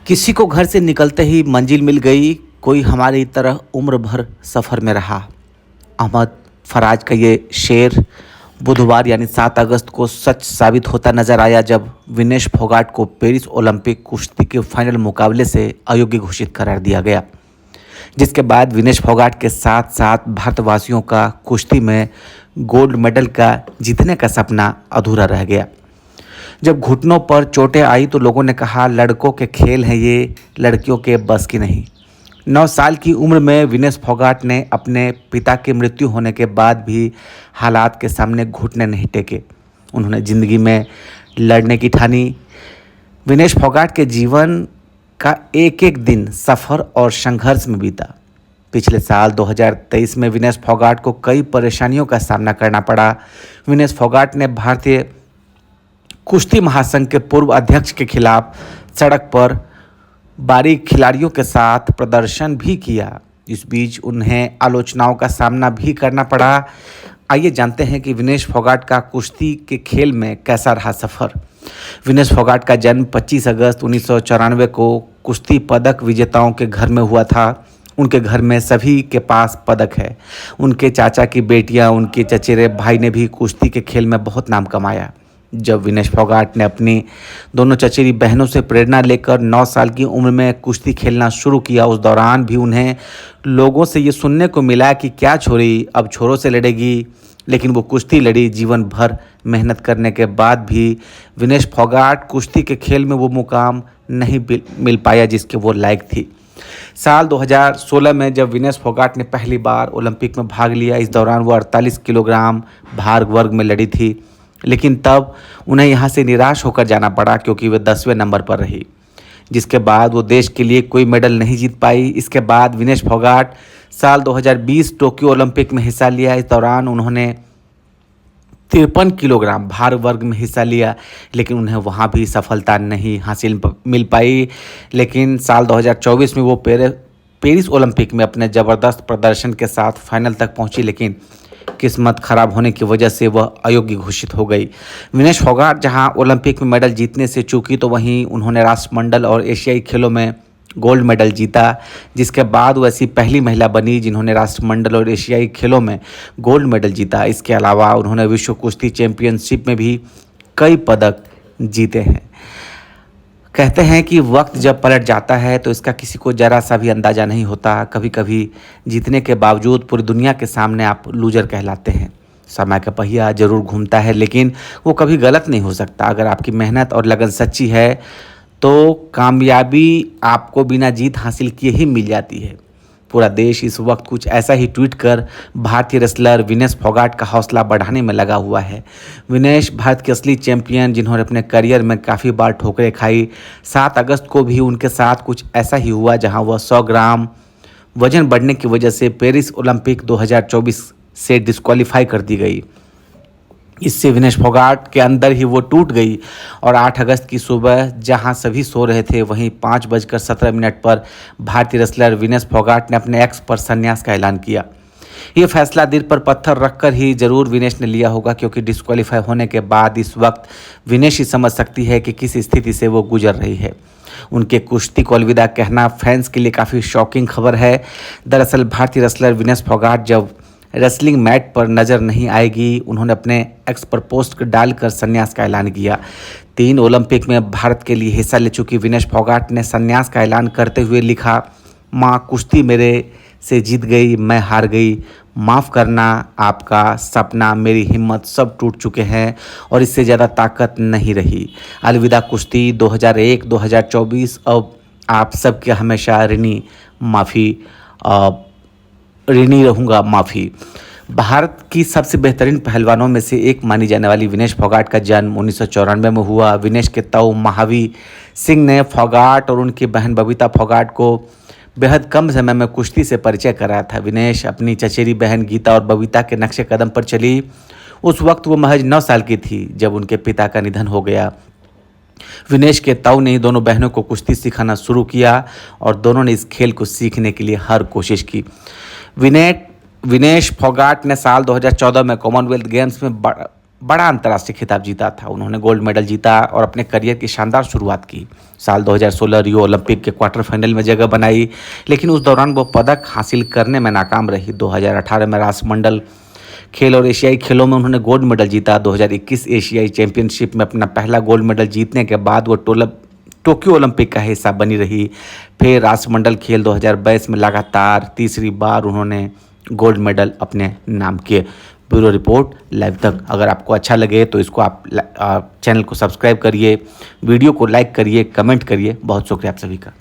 किसी को घर से निकलते ही मंजिल मिल गई, कोई हमारी तरह उम्र भर सफ़र में रहा। अहमद फराज का ये शेर बुधवार यानी 7 अगस्त को सच साबित होता नजर आया जब विनेश फोगाट को पेरिस ओलंपिक कुश्ती के फाइनल मुकाबले से अयोग्य घोषित करार दिया गया, जिसके बाद विनेश फोगाट के साथ साथ भारतवासियों का कुश्ती में गोल्ड मेडल का जीतने का सपना अधूरा रह गया। जब घुटनों पर चोटें आई तो लोगों ने कहा लड़कों के खेल हैं ये, लड़कियों के बस की नहीं। 9 साल की उम्र में विनेश फोगाट ने अपने पिता की मृत्यु होने के बाद भी हालात के सामने घुटने नहीं टेके। उन्होंने ज़िंदगी में लड़ने की ठानी। विनेश फोगाट के जीवन का एक एक दिन सफ़र और संघर्ष में बीता। पिछले साल 2023 में विनेश फोगाट को कई परेशानियों का सामना करना पड़ा। विनेश फोगाट ने भारतीय कुश्ती महासंघ के पूर्व अध्यक्ष के खिलाफ सड़क पर बारीक खिलाड़ियों के साथ प्रदर्शन भी किया। इस बीच उन्हें आलोचनाओं का सामना भी करना पड़ा। आइए जानते हैं कि विनेश फोगाट का कुश्ती के खेल में कैसा रहा सफ़र। विनेश फोगाट का जन्म 25 अगस्त 1994 को कुश्ती पदक विजेताओं के घर में हुआ था। उनके घर में सभी के पास पदक है। उनके चाचा की बेटियां, उनके चचेरे भाई ने भी कुश्ती के खेल में बहुत नाम कमाया। जब विनेश फोगाट ने अपनी दोनों चचेरी बहनों से प्रेरणा लेकर 9 साल की उम्र में कुश्ती खेलना शुरू किया, उस दौरान भी उन्हें लोगों से ये सुनने को मिला कि क्या छोरी अब छोरों से लड़ेगी। लेकिन वो कुश्ती लड़ी। जीवन भर मेहनत करने के बाद भी विनेश फोगाट कुश्ती के खेल में वो मुकाम नहीं मिल पाया जिसके वो लायक थी। साल 2016 में जब विनेश फोगाट ने पहली बार ओलंपिक में भाग लिया, इस दौरान वो 48 किलोग्राम भार वर्ग में लड़ी थी। लेकिन तब उन्हें यहाँ से निराश होकर जाना पड़ा क्योंकि वे 10वें नंबर पर रही, जिसके बाद वो देश के लिए कोई मेडल नहीं जीत पाई। इसके बाद विनेश फोगाट साल 2020 टोक्यो ओलंपिक में हिस्सा लिया। इस दौरान उन्होंने 53 किलोग्राम भार वर्ग में हिस्सा लिया, लेकिन उन्हें वहाँ भी सफलता नहीं हासिल मिल पाई। लेकिन साल 2024 में वो पेरिस ओलंपिक में अपने ज़बरदस्त प्रदर्शन के साथ फाइनल तक पहुँची, लेकिन किस्मत खराब होने की वजह से वह अयोग्य घोषित हो गई। विनेश फोगाट जहां ओलंपिक में मेडल जीतने से चूकी तो वहीं उन्होंने राष्ट्रमंडल और एशियाई खेलों में गोल्ड मेडल जीता, जिसके बाद वो ऐसी पहली महिला बनी जिन्होंने राष्ट्रमंडल और एशियाई खेलों में गोल्ड मेडल जीता। इसके अलावा उन्होंने विश्व कुश्ती चैंपियनशिप में भी कई पदक जीते हैं। कहते हैं कि वक्त जब पलट जाता है तो इसका किसी को ज़रा सा भी अंदाज़ा नहीं होता। कभी कभी जीतने के बावजूद पूरी दुनिया के सामने आप लूजर कहलाते हैं। समय का पहिया जरूर घूमता है, लेकिन वो कभी गलत नहीं हो सकता। अगर आपकी मेहनत और लगन सच्ची है तो कामयाबी आपको बिना जीत हासिल किए ही मिल जाती है। पूरा देश इस वक्त कुछ ऐसा ही ट्वीट कर भारतीय रेसलर विनेश फोगाट का हौसला बढ़ाने में लगा हुआ है। विनेश भारत के असली चैंपियन जिन्होंने अपने करियर में काफ़ी बार ठोकरें खाई। 7 अगस्त को भी उनके साथ कुछ ऐसा ही हुआ जहां वह 100 ग्राम वजन बढ़ने की वजह से पेरिस ओलंपिक 2024 से डिस्क्वालीफाई कर दी गई। इससे विनेश फोगाट के अंदर ही वो टूट गई और 8 अगस्त की सुबह जहां सभी सो रहे थे वहीं 5:17 पर भारतीय रेसलर विनेश फोगाट ने अपने एक्स पर संन्यास का ऐलान किया। ये फैसला दिल पर पत्थर रखकर ही जरूर विनेश ने लिया होगा, क्योंकि डिस्क्वालीफाई होने के बाद इस वक्त विनेश ही समझ सकती है कि किस स्थिति से वो गुजर रही है। उनके कुश्ती को अलविदा कहना फैंस के लिए काफ़ी शॉकिंग खबर है। दरअसल भारतीय रेसलर विनेश फोगाट जब रेसलिंग मैट पर नज़र नहीं आएगी, उन्होंने अपने एक्स पर पोस्ट डालकर संन्यास का ऐलान किया। 3 ओलंपिक में भारत के लिए हिस्सा ले चुकी विनेश फोगाट ने संन्यास का ऐलान करते हुए लिखा, माँ कुश्ती मेरे से जीत गई, मैं हार गई, माफ़ करना, आपका सपना, मेरी हिम्मत सब टूट चुके हैं और इससे ज़्यादा ताकत नहीं रही। अलविदा कुश्ती 2001-2024। अब आप सबके हमेशा ऋणी रहूँगा, माफ़ी। भारत की सबसे बेहतरीन पहलवानों में से एक मानी जाने वाली विनेश फोगाट का जन्म 1994 में हुआ। विनेश के ताऊ महावीर सिंह ने फोगाट और उनकी बहन बबीता फोगाट को बेहद कम समय में कुश्ती से परिचय कराया था। विनेश अपनी चचेरी बहन गीता और बबीता के नक्शे कदम पर चली। उस वक्त वो महज 9 साल की थी जब उनके पिता का निधन हो गया। विनेश के ताऊ ने दोनों बहनों को कुश्ती सिखाना शुरू किया और दोनों ने इस खेल को सीखने के लिए हर कोशिश की। विनेश फोगाट ने साल 2014 में कॉमनवेल्थ गेम्स में बड़ा अंतर्राष्ट्रीय खिताब जीता था। उन्होंने गोल्ड मेडल जीता और अपने करियर की शानदार शुरुआत की। साल 2016 रियो ओलंपिक के क्वार्टर फाइनल में जगह बनाई, लेकिन उस दौरान वो पदक हासिल करने में नाकाम रही। 2018 में राष्ट्रमंडल खेल और एशियाई खेलों में उन्होंने गोल्ड मेडल जीता। 2021 एशियाई चैंपियनशिप में अपना पहला गोल्ड मेडल जीतने के बाद वो टोक्यो ओलंपिक का हिस्सा बनी रही। फिर राष्ट्रमंडल खेल 2022 में लगातार तीसरी बार उन्होंने गोल्ड मेडल अपने नाम किए। ब्यूरो रिपोर्ट लाइव तक। अगर आपको अच्छा लगे तो इसको आप चैनल को सब्सक्राइब करिए, वीडियो को लाइक करिए, कमेंट करिए। बहुत शुक्रिया आप सभी का।